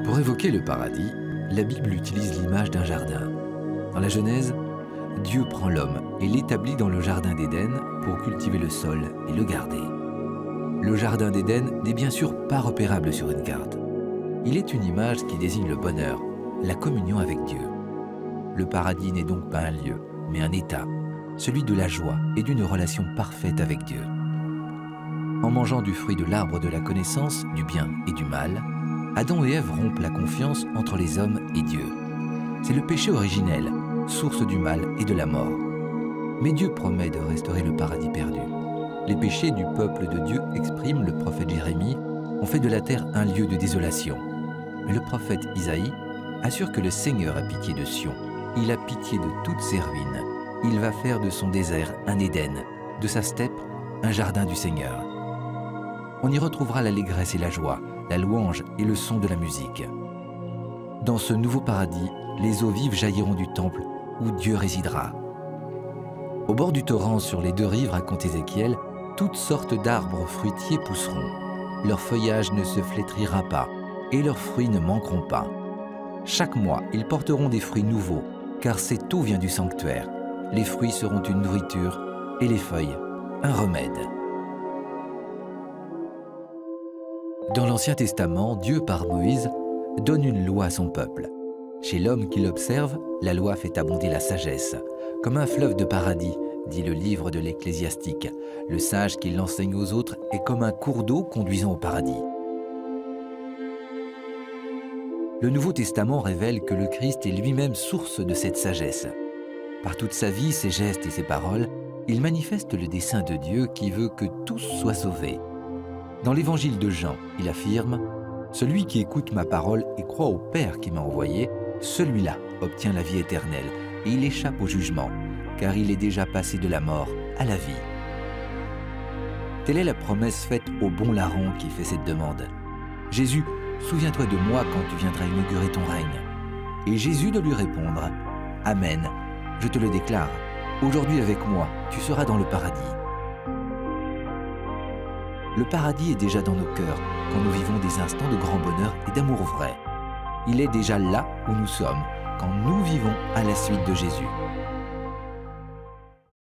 Pour évoquer le paradis, la Bible utilise l'image d'un jardin. Dans la Genèse, Dieu prend l'homme et l'établit dans le jardin d'Éden pour cultiver le sol et le garder. Le jardin d'Éden n'est bien sûr pas repérable sur une carte. Il est une image qui désigne le bonheur, la communion avec Dieu. Le paradis n'est donc pas un lieu, mais un état, celui de la joie et d'une relation parfaite avec Dieu. En mangeant du fruit de l'arbre de la connaissance du bien et du mal, Adam et Ève rompent la confiance entre les hommes et Dieu. C'est le péché originel, source du mal et de la mort. Mais Dieu promet de restaurer le paradis perdu. Les péchés du peuple de Dieu, exprime le prophète Jérémie, ont fait de la terre un lieu de désolation. Mais le prophète Isaïe assure que le Seigneur a pitié de Sion. Il a pitié de toutes ses ruines. Il va faire de son désert un Éden, de sa steppe un jardin du Seigneur. On y retrouvera l'allégresse et la joie, la louange et le son de la musique. Dans ce nouveau paradis, les eaux vives jailliront du temple où Dieu résidera. Au bord du torrent, sur les deux rives, raconte Ézéchiel, toutes sortes d'arbres fruitiers pousseront. Leur feuillage ne se flétrira pas et leurs fruits ne manqueront pas. Chaque mois, ils porteront des fruits nouveaux, car cette eau vient du sanctuaire. Les fruits seront une nourriture et les feuilles un remède. Dans l'Ancien Testament, Dieu, par Moïse, donne une loi à son peuple. Chez l'homme qui l'observe, la loi fait abonder la sagesse. Comme un fleuve de paradis, dit le livre de l'Ecclésiastique. Le sage qui l'enseigne aux autres est comme un cours d'eau conduisant au paradis. Le Nouveau Testament révèle que le Christ est lui-même source de cette sagesse. Par toute sa vie, ses gestes et ses paroles, il manifeste le dessein de Dieu qui veut que tous soient sauvés. Dans l'évangile de Jean, il affirme « Celui qui écoute ma parole et croit au Père qui m'a envoyé, celui-là obtient la vie éternelle et il échappe au jugement, car il est déjà passé de la mort à la vie. » Telle est la promesse faite au bon larron qui fait cette demande. « Jésus, souviens-toi de moi quand tu viendras inaugurer ton règne. » Et Jésus de lui répondre « Amen, je te le déclare, aujourd'hui avec moi, tu seras dans le paradis. » Le paradis est déjà dans nos cœurs quand nous vivons des instants de grand bonheur et d'amour vrai. Il est déjà là où nous sommes quand nous vivons à la suite de Jésus.